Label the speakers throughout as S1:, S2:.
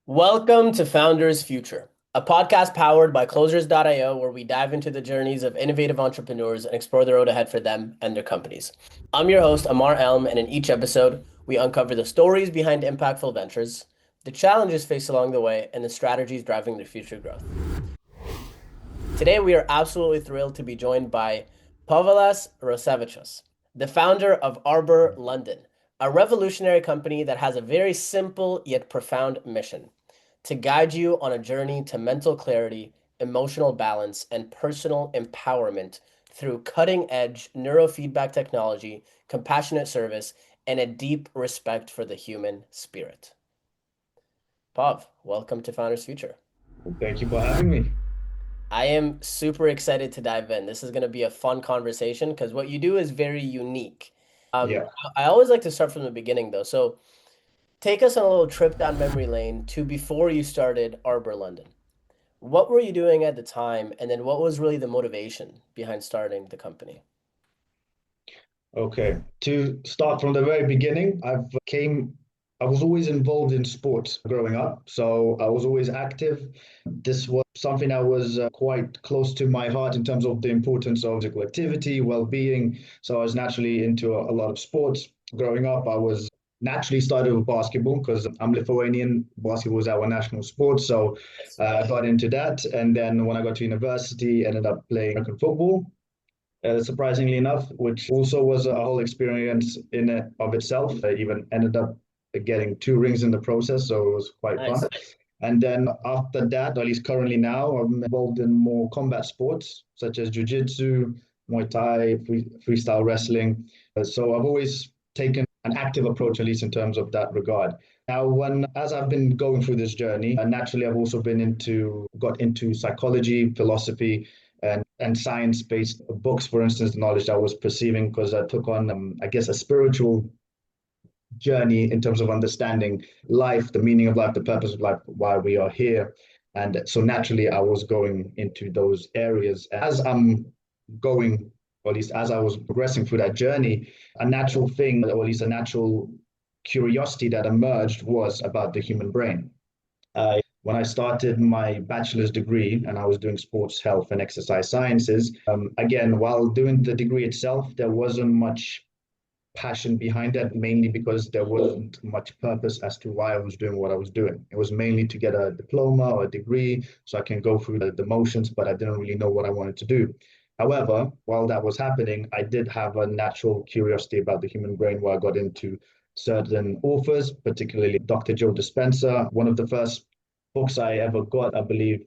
S1: Welcome to Founders Future, a podcast powered by Closers.io, where we dive into the journeys of innovative entrepreneurs and explore the road ahead for them and their companies. I'm your host, Ammar, and in each episode, we uncover the stories behind impactful ventures, the challenges faced along the way, and the strategies driving their future growth. Today, we are absolutely thrilled to be joined by Povilas Rusevicius, the founder of Arbor London, a revolutionary company that has a very simple yet profound mission: to guide you on a journey to mental clarity, emotional balance, and personal empowerment through cutting-edge neurofeedback technology, compassionate service, and a deep respect for the human spirit. Pav, welcome to Founders Future.
S2: Thank you for having me.
S1: I am super excited to dive in. This is going to be a fun conversation because what you do is very unique. Um,
S2: Yeah.
S1: I always like to start from the beginning though. So take us on a little trip down memory lane to before you started Arbor London. What were you doing at the time? And then what was really the motivation behind starting the company?
S2: Okay. To start from the very beginning, I was always involved in sports growing up. So I was always active. This was something that was quite close to my heart in terms of the importance of physical activity, well-being. So I was naturally into a lot of sports. Growing up, I was naturally started with basketball because I'm Lithuanian. Basketball was our national sport. So
S1: Yes.
S2: I got into that. And then when I got to university, ended up playing American football. Surprisingly enough, which also was a whole experience in it of itself. I even ended up getting two rings in the process, so it was quite fun.
S1: Nice.
S2: And then after that, or at least currently now, I'm involved in more combat sports such as jiu-jitsu, Muay Thai, freestyle wrestling. So I've always taken an active approach, at least in terms of that regard. Now, as I've been going through this journey, naturally I've also got into psychology, philosophy, and science-based books. For instance, the knowledge I was perceiving because I took on, I guess, a spiritual journey in terms of understanding life, the meaning of life, the purpose of life, why we are here. And so naturally, I was going into those areas. As I'm going, or at least as I was progressing through that journey, a natural thing, or at least a natural curiosity that emerged was about the human brain. When I started my bachelor's degree and I was doing sports health and exercise sciences, again, while doing the degree itself, there wasn't much passion behind that, mainly because there wasn't much purpose as to why I was doing what I was doing. It was mainly to get a diploma or a degree so I can go through the motions, but I didn't really know what I wanted to do. However, while that was happening, I did have a natural curiosity about the human brain where I got into certain authors, particularly Dr. Joe Dispenza. One of the first books I ever got, I believe,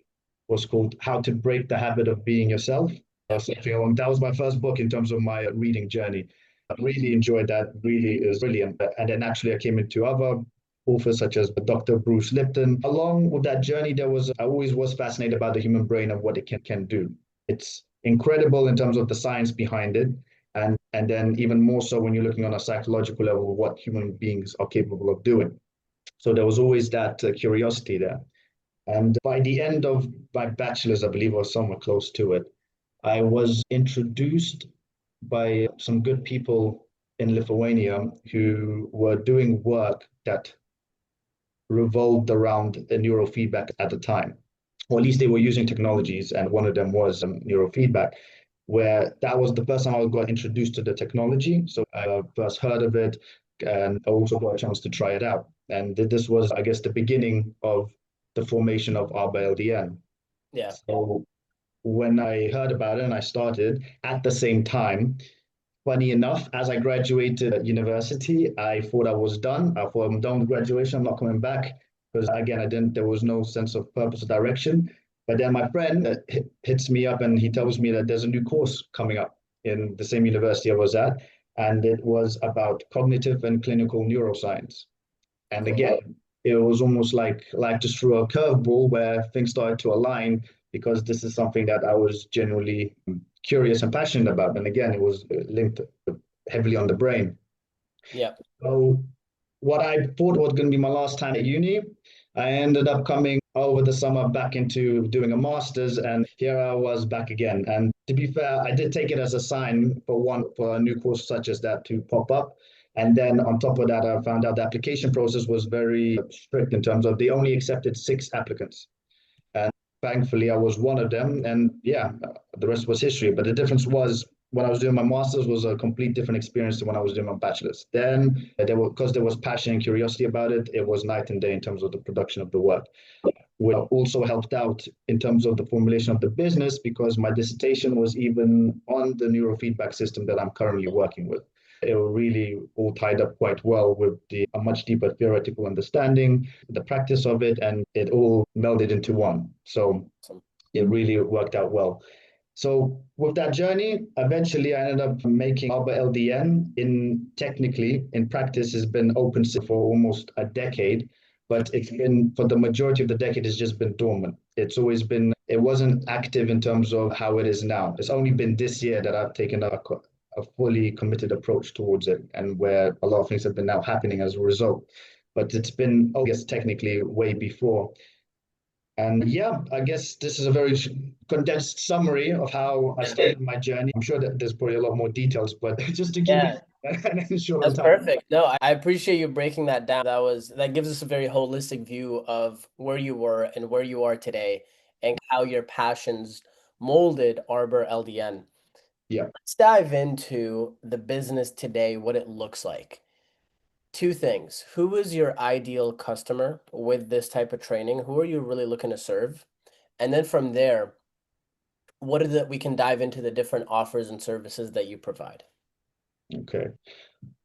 S2: was called How to Break the Habit of Being Yourself. Something along that was my first book in terms of my reading journey. I really enjoyed that. Really, it was brilliant. And then naturally, I came into other authors such as Dr. Bruce Lipton. Along with that journey, I always was fascinated about the human brain and what it can do. It's incredible in terms of the science behind it, and then even more so when you're looking on a psychological level, what human beings are capable of doing. So there was always that curiosity there. And by the end of my bachelor's, I believe, or somewhere close to it, I was introduced by some good people in Lithuania who were doing work that revolved around the neurofeedback at the time, or at least they were using technologies, and one of them was neurofeedback, where that was the first time I got introduced to the technology. So I first heard of it, and I also got a chance to try it out. And this was, I guess, the beginning of the formation of Arbor LDN.
S1: Yeah.
S2: So when I heard about it and I started at the same time, funny enough, as I graduated at university, I thought I was done. I thought I'm done with graduation. I'm not coming back because again, there was no sense of purpose or direction. But then my friend hits me up and he tells me that there's a new course coming up in the same university I was at, and it was about cognitive and clinical neuroscience. And
S1: Cool.
S2: again, it was almost like life just threw a curveball where things started to align because this is something that I was genuinely curious and passionate about. And again, it was linked heavily on the brain.
S1: Yeah.
S2: So what I thought was going to be my last time at uni, I ended up coming over the summer back into doing a master's, and here I was back again. And to be fair, I did take it as a sign for a new course such as that to pop up. And then on top of that, I found out the application process was very strict in terms of they only accepted 6 applicants. And thankfully, I was one of them. And yeah, the rest was history. But the difference was when I was doing my master's was a complete different experience to when I was doing my bachelor's. Then because there was passion and curiosity about it, it was night and day in terms of the production of the work. We also helped out in terms of the formulation of the business because my dissertation was even on the neurofeedback system that I'm currently working with. It really all tied up quite well with a much deeper theoretical understanding, the practice of it, and it all melded into one. So it really worked out well. So with that journey, eventually I ended up making Arbor LDN. In practice, has been open for almost a decade, but it's been for the majority of the decade, it's just been dormant. It's always been, it wasn't active in terms of how it is now. It's only been this year that I've taken a fully committed approach towards it, and where a lot of things have been now happening as a result. But it's been, I guess, technically way before. And yeah, I guess this is a very condensed summary of how I started my journey. I'm sure that there's probably a lot more details, but just to give you an short
S1: That's
S2: time.
S1: perfect. No, I appreciate you breaking that down. That gives us a very holistic view of where you were and where you are today and how your passions molded Arbor LDN.
S2: Yeah.
S1: Let's dive into the business today, what it looks like. 2 things. Who is your ideal customer with this type of training? Who are you really looking to serve? And then from there, we can dive into the different offers and services that you provide.
S2: Okay.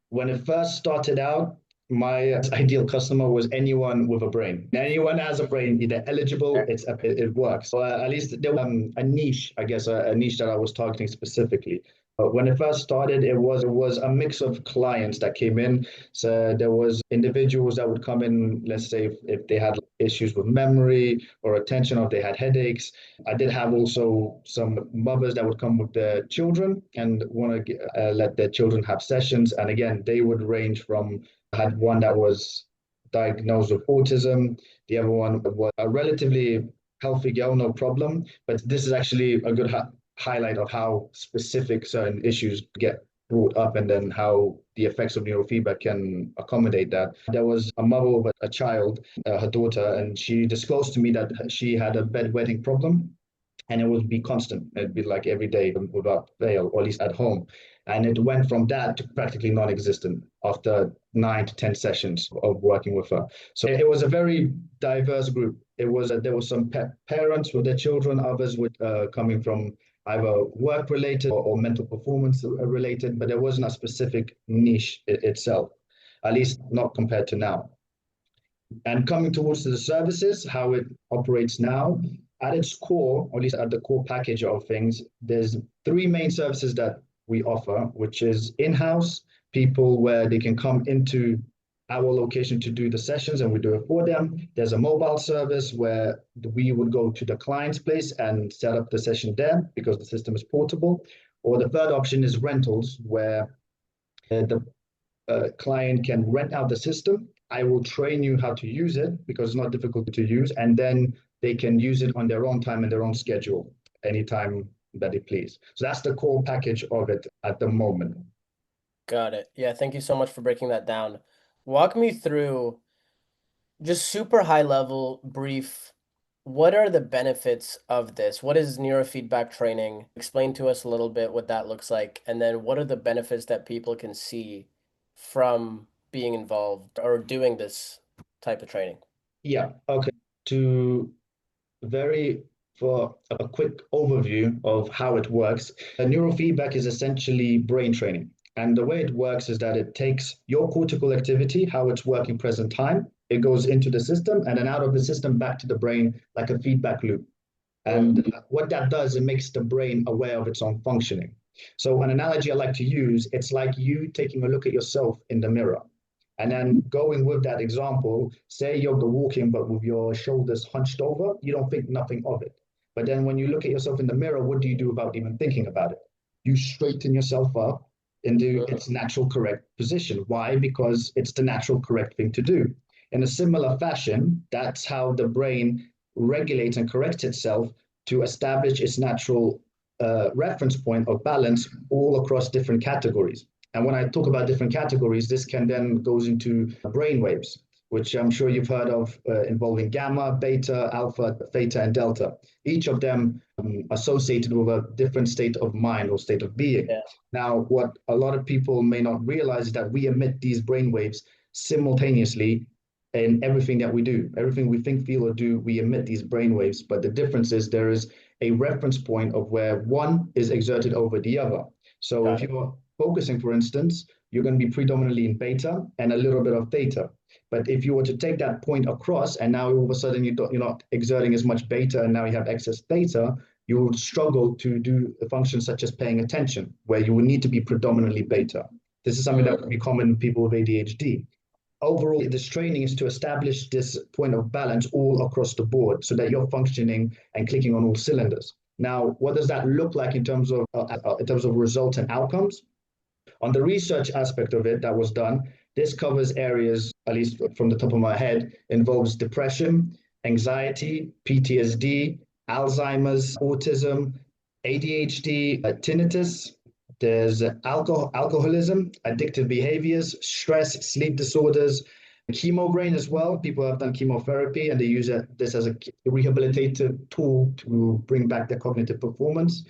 S2: When it first started out, my ideal customer was anyone with a brain. Anyone has a brain, they're eligible, it works. So at least there was a niche, I guess, a niche that I was targeting specifically. But when it first started, it was a mix of clients that came in. So there was individuals that would come in, let's say if they had issues with memory or attention, or if they had headaches. I did have also some mothers that would come with their children and want to let their children have sessions. And again, they would range from, I had one that was diagnosed with autism. The other one was a relatively healthy girl, no problem. But this is actually a good highlight of how specific certain issues get brought up, and then how the effects of neurofeedback can accommodate that. There was a mother with a child, her daughter, and she disclosed to me that she had a bedwetting problem, and it would be constant. It'd be like every day without fail, or at least at home. And it went from that to practically non-existent after 9 to 10 sessions of working with her. So it was a very diverse group. There was some parents with their children, others with coming from either work related or mental performance related, but there wasn't a specific niche itself, at least not compared to now. And coming towards the services, how it operates now, at its core, or at least at the core package of things, there's 3 main services that we offer, which is in-house, people where they can come into our location to do the sessions and we do it for them. There's a mobile service where we would go to the client's place and set up the session there because the system is portable. Or the third option is rentals, where the client can rent out the system. I will train you how to use it because it's not difficult to use, and then they can use it on their own time and their own schedule, anytime that they please. So that's the core package of it at the moment.
S1: Got it. Yeah, thank you so much for breaking that down. Walk me through, just super high level, brief, what are the benefits of this? What is neurofeedback training? Explain to us a little bit what that looks like. And then what are the benefits that people can see from being involved or doing this type of training?
S2: Yeah, okay. To for a quick overview of how it works, neurofeedback is essentially brain training. And the way it works is that it takes your cortical activity, how it's working present time, it goes into the system and then out of the system back to the brain like a feedback loop. And what that does, it makes the brain aware of its own functioning. So an analogy I like to use, it's like you taking a look at yourself in the mirror. And then going with that example, say you're walking, but with your shoulders hunched over, you don't think nothing of it. But then when you look at yourself in the mirror, what do you do without even thinking about it? You straighten yourself up into its natural correct position. Why? Because it's the natural correct thing to do. In a similar fashion, that's how the brain regulates and corrects itself to establish its natural reference point of balance all across different categories. And when I talk about different categories, this can then goes into brain waves, which I'm sure you've heard of, involving gamma, beta, alpha, theta, and delta. Each of them associated with a different state of mind or state of being.
S1: Yeah.
S2: Now, what a lot of people may not realize is that we emit these brain waves simultaneously in everything that we do. Everything we think, feel, or do, we emit these brain waves. But the difference is there is a reference point of where one is exerted over the other. So if you're focusing, for instance, you're going to be predominantly in beta and a little bit of theta. But if you were to take that point across and now all of a sudden you're not exerting as much beta and now you have excess theta, you will struggle to do functions such as paying attention, where you will need to be predominantly beta. This is something that would be common in people with ADHD. Overall, this training is to establish this point of balance all across the board so that you're functioning and clicking on all cylinders. Now, what does that look like in terms of results and outcomes? On the research aspect of it that was done, this covers areas, at least from the top of my head, involves depression, anxiety, PTSD, Alzheimer's, autism, ADHD, tinnitus. There's alcoholism, addictive behaviors, stress, sleep disorders, chemo brain as well. People have done chemotherapy and they use this as a rehabilitative tool to bring back their cognitive performance,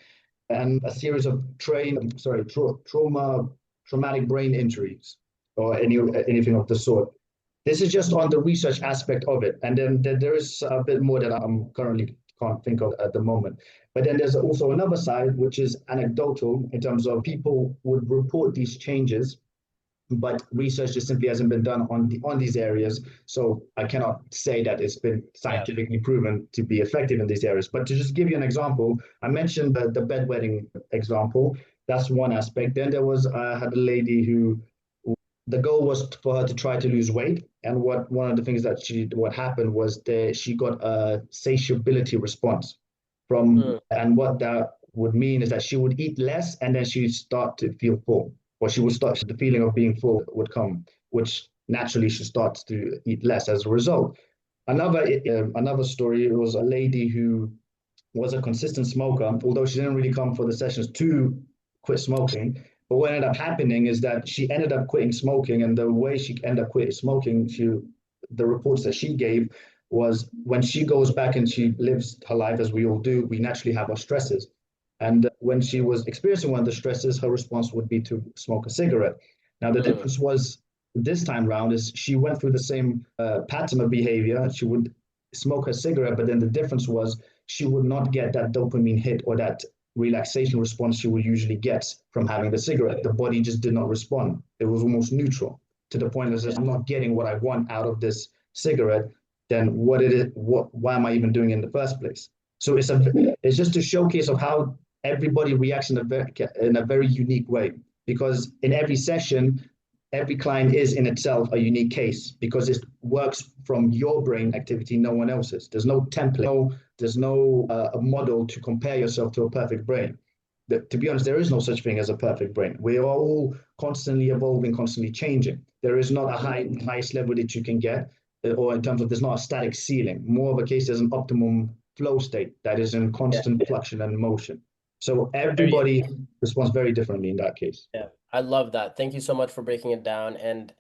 S2: and a series of traumatic brain injuries or anything of the sort. This is just on the research aspect of it. And then there is a bit more that I'm currently can't think of at the moment. But then there's also another side, which is anecdotal in terms of people would report these changes, but research just simply hasn't been done on these areas. So I cannot say that it's been scientifically proven to be effective in these areas. But to just give you an example, I mentioned the bedwetting example. That's one aspect. Then there was, I had a lady who, the goal was for her to try to lose weight. And one of the things that what happened was that she got a satiability response from, and what that would mean is that she would eat less and then she'd start to feel full, or she would start, the feeling of being full would come, which naturally she starts to eat less as a result. Another story, it was a lady who was a consistent smoker, although she didn't really come for the sessions to quit smoking. But what ended up happening is that she ended up quitting smoking, and the way she ended up quitting smoking, the reports that she gave was when she goes back and she lives her life as we all do, we naturally have our stresses. And when she was experiencing one of the stresses, her response would be to smoke a cigarette. Now, the difference was this time round is she went through the same pattern of behavior. She would smoke a cigarette, but then the difference was she would not get that dopamine hit or that relaxation response she would usually get from having the cigarette. The body just did not respond. It was almost neutral, to the point that I'm not getting what I want out of this cigarette. Then why am I even doing it in the first place? So it's just a showcase of how everybody reacts in a very unique way, because in every session, every client is in itself a unique case because it works from your brain activity, no one else's. There's no template, there's no a model to compare yourself to a perfect brain. To be honest, there is no such thing as a perfect brain. We are all constantly evolving, constantly changing. There is not a highest level that you can get, or in terms of there's not a static ceiling. More of a case, there's an optimum flow state that is in constant fluction and motion. So everybody responds very differently in that case.
S1: Yeah, I love that. Thank you so much for breaking it down. And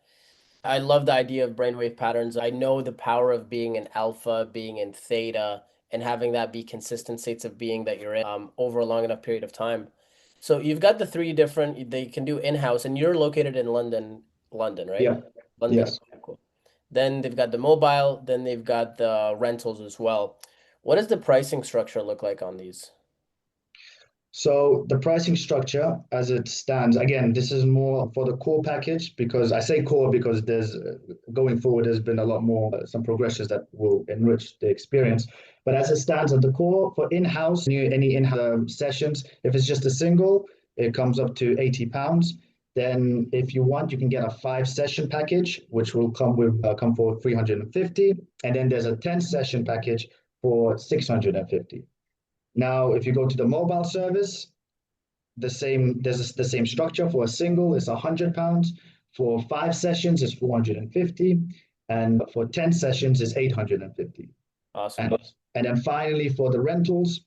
S1: I love the idea of brainwave patterns. I know the power of being in alpha, being in theta, and having that be consistent states of being that you're in over a long enough period of time. So you've got the three different, they can do in-house, and you're located in London, right?
S2: Yeah.
S1: London.
S2: Yes.
S1: Okay, cool. Then they've got the mobile, then they've got the rentals as well. What does the pricing structure look like on these?
S2: So the pricing structure as it stands, again, this is more for the core package, because I say core because there's going forward, there's been a lot more, some progressions that will enrich the experience. But as it stands at the core for in-house, any in-house sessions, if it's just a single, it comes up to £80. Then if you want, you can get a 5-session package, which will come for 350. And then there's a 10-session package for 650. Now, if you go to the mobile service, there's the same structure. For a single, it's £100. For 5 sessions, it's 450, and for 10 sessions, it's 850.
S1: Awesome.
S2: And then finally, for the rentals,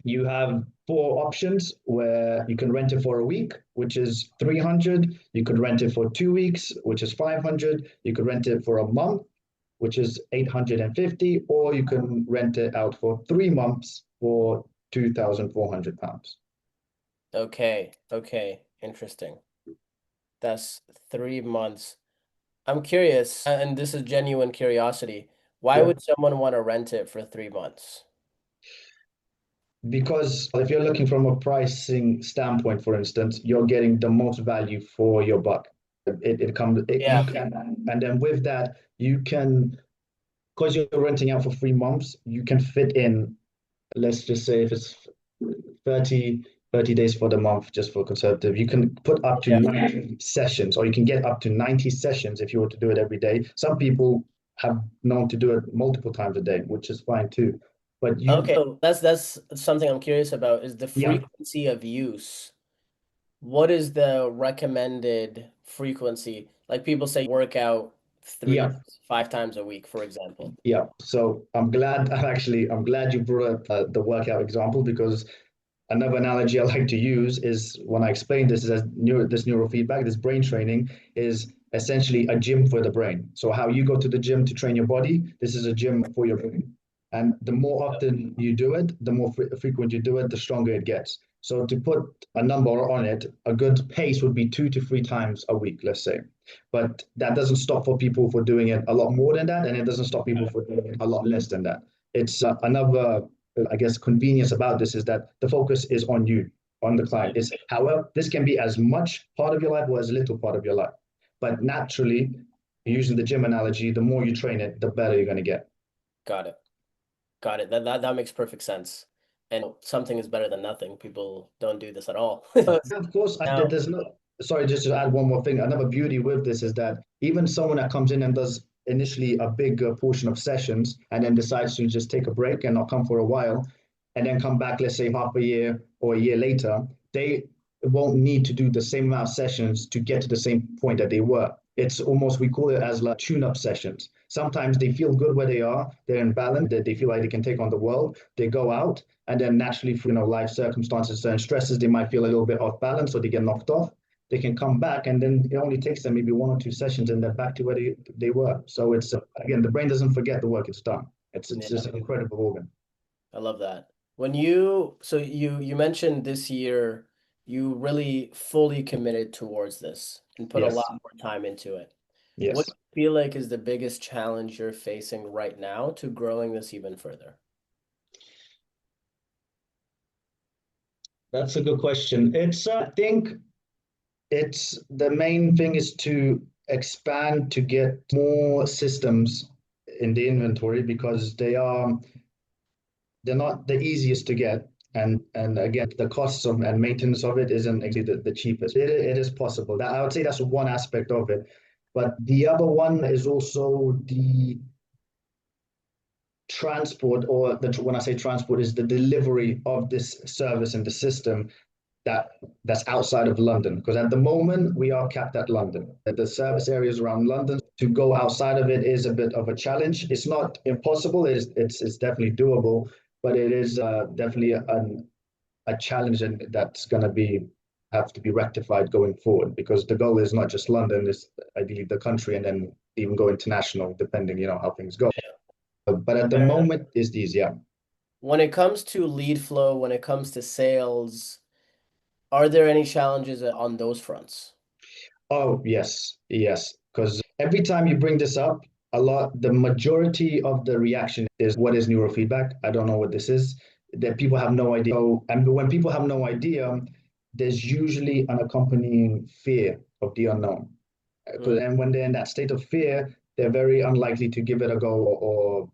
S2: you have four options where you can rent it for a week, which is 300. You could rent it for 2 weeks, which is 500. You could rent it for a month, which is 850, or you can rent it out for 3 months for £2,400.
S1: Okay, okay, interesting. That's 3 months. I'm curious, and this is genuine curiosity. Why
S2: Yeah.
S1: would someone want to rent it for 3 months?
S2: Because if you're looking from a pricing standpoint, for instance, you're getting the most value for your buck. It comes,
S1: Yeah,
S2: you can, and then with that, you can, because you're renting out for 3 months, you can fit in, let's just say if it's 30, 30 days for the month, just for conservative, you can put up to
S1: yeah.
S2: 90 sessions, or you can get up to 90 sessions if you were to do it every day. Some people have known to do it multiple times a day, which is fine too. But you,
S1: Okay, so that's something I'm curious about is the
S2: yeah,
S1: frequency of use. What is the recommended frequency? Like people say work out three,
S2: yeah.
S1: 5 times a week, for example.
S2: Yeah, so I'm glad you brought up the workout example, because another analogy I like to use is when I explain this is as this neurofeedback, this brain training is essentially a gym for the brain. So how you go to the gym to train your body, this is a gym for your brain. And the more often you do it, the more frequent you do it, the stronger it gets. So to put a number on it, a good pace would be 2 to 3 times a week, let's say. But that doesn't stop for people for doing it a lot more than that, and it doesn't stop people for doing it a lot less than that. It's another, I guess, convenience about this is that the focus is on you, on the client. Is however, this can be as much part of your life or as little part of your life. But naturally, using the gym analogy, the more you train it, the better you're going to get.
S1: Got it. Got it. That makes perfect sense. And something is better than nothing. People don't do this at all.
S2: Of course,
S1: Now,
S2: there's no. Sorry, just to add one more thing. Another beauty with this is that even someone that comes in and does initially a big portion of sessions and then decides to just take a break and not come for a while, and then come back, let's say half a year or a year later, they won't need to do the same amount of sessions to get to the same point that they were. It's almost, we call it as like tune-up sessions. Sometimes they feel good where they are, they're in balance, they feel like they can take on the world, they go out, and then naturally, for life circumstances and stresses, they might feel a little bit off balance or they get knocked off. They can come back, and then it only takes them maybe 1 or 2 sessions, and they're back to where they were. So it's again, the brain doesn't forget the work it's done. It's
S1: yeah,
S2: just an incredible organ.
S1: I love that. So you mentioned this year you really fully committed towards this and put a lot
S2: Yes,
S1: more time into it. What
S2: yes.
S1: do you feel like is the biggest challenge you're facing right now to growing this even further?
S2: That's a good question. I think it's the main thing is to expand to get more systems in the inventory, because they're not the easiest to get. And again, the costs of and maintenance of it isn't exactly the cheapest. It is possible. That I would say that's one aspect of it. But the other one is also the transport, or when I say transport, is the delivery of this service and the system that's outside of London. Because at the moment we are capped at London. The service areas around London, to go outside of it is a bit of a challenge. It's not impossible. It's definitely doable, but it is definitely a challenge, and that's going to be have to be rectified going forward, because the goal is not just London, it's ideally the country, and then even go international depending how things go. But at the
S1: Fair enough.
S2: moment is these, yeah.
S1: When it comes to lead flow, when it comes to sales, are there any challenges on those fronts?
S2: Oh, yes, yes. Because every time you bring this up, the majority of the reaction is, what is neurofeedback? I don't know what this is. That people have no idea. So, and when people have no idea, there's usually an accompanying fear of the unknown.
S1: Mm,
S2: And when they're in that state of fear, they're very unlikely to give it a go, or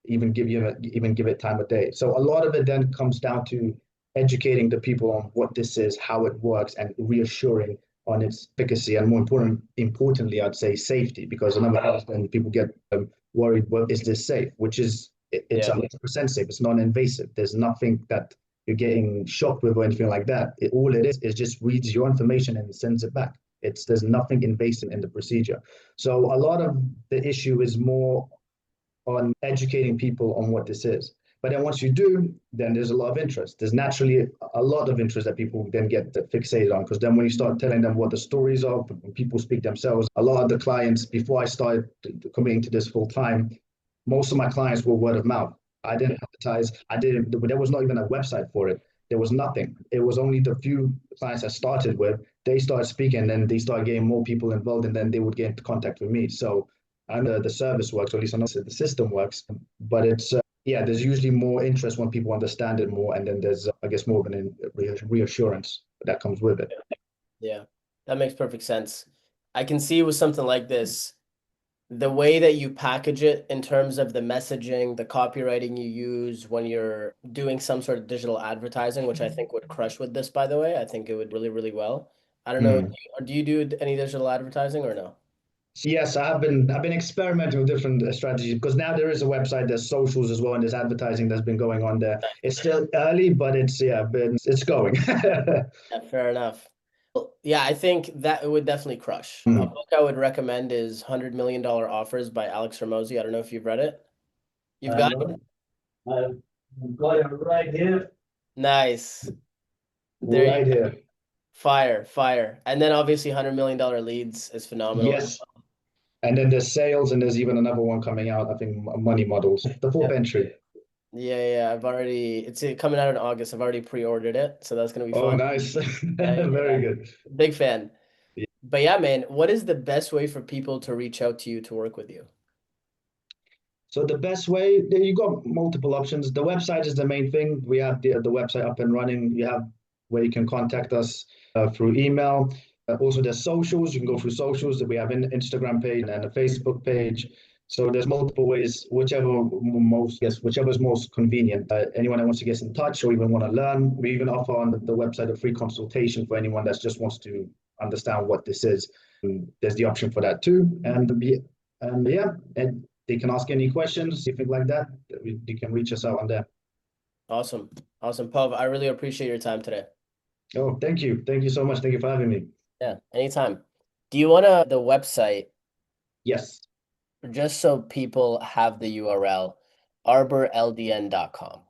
S2: even give it time of day. So a lot of it then comes down to educating the people on what this is, how it works, and reassuring on its efficacy, and importantly, I'd say safety, because another then people get worried. Well, is this safe? Which is it's
S1: yeah,
S2: 100% safe. It's non-invasive. There's nothing that you're getting shocked with or anything like that. All it is just reads your information and sends it back. There's nothing invasive in the procedure. So a lot of the issue is more on educating people on what this is. But then once you do, then there's a lot of interest. There's naturally a lot of interest that people then get fixated on, because then when you start telling them what the stories are, when people speak themselves, a lot of the clients, before I started committing to this full time, most of my clients were word of mouth. I didn't advertise. There was not even a website for it. There was nothing. It was only the few clients I started with. They started speaking, and they started getting more people involved, and then they would get into contact with me. So I know the service works, or at least I know the system works, but it's yeah, there's usually more interest when people understand it more, and then there's I guess more of an reassurance that comes with it.
S1: Yeah, that makes perfect sense. I can see with something like this, the way that you package it in terms of the messaging, the copywriting you use when you're doing some sort of digital advertising, which I think would crush with this, by the way. I think it would really, really well. I don't know, do you do any digital advertising or no?
S2: Yes, I've been experimenting with different strategies, because now there is a website, there's socials as well, and there's advertising that's been going on there. It's still early, but it's going.
S1: Yeah, fair enough. Well, yeah, I think that it would definitely crush. A book I would recommend is $100 Million Offers by Alex Hormozi. I don't know if you've read it. You've got it?
S2: I've got it right here.
S1: Nice. There you
S2: Right
S1: go.
S2: here.
S1: Fire, fire. And then obviously $100 Million Leads is phenomenal.
S2: Yes. And then there's sales, and there's even another one coming out, I think, money models. The fourth entry.
S1: Yeah, it's coming out in August. I've already pre-ordered it, so that's gonna be
S2: Oh,
S1: fun.
S2: nice.
S1: Yeah,
S2: Very good.
S1: big fan.
S2: Yeah.
S1: But yeah, man, what is the best way for people to reach out to you to work with you?
S2: So the best way, you got multiple options. The website is the main thing. We have the website up and running. You have where you can contact us through email. Also, there's socials. You can go through socials. We have an Instagram page and a Facebook page. So there's multiple ways, whichever is most convenient. Anyone that wants to get in touch or even want to learn, we even offer on the website a free consultation for anyone that just wants to understand what this is. And there's the option for that too. And they can ask any questions, anything like that. You can reach us out on there.
S1: Awesome. Awesome. Pov, I really appreciate your time today.
S2: Oh, thank you. Thank you so much. Thank you for having me.
S1: Yeah, anytime. Do you want the website,
S2: Yes.
S1: just so people have the URL, arborldn.com?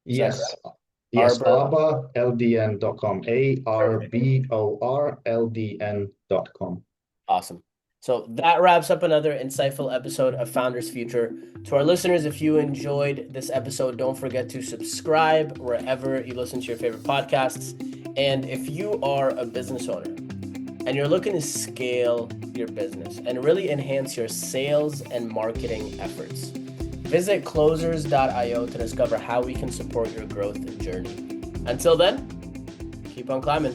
S1: Is that
S2: Yes.
S1: correct?
S2: Yes.
S1: Arbor.
S2: ArborLDN.com.
S1: Perfect.
S2: ARBORLDN.com.
S1: Awesome. So that wraps up another insightful episode of Founders Future. To our listeners, if you enjoyed this episode, don't forget to subscribe wherever you listen to your favorite podcasts. And if you are a business owner and you're looking to scale your business and really enhance your sales and marketing efforts, visit closers.io to discover how we can support your growth journey. Until then, keep on climbing.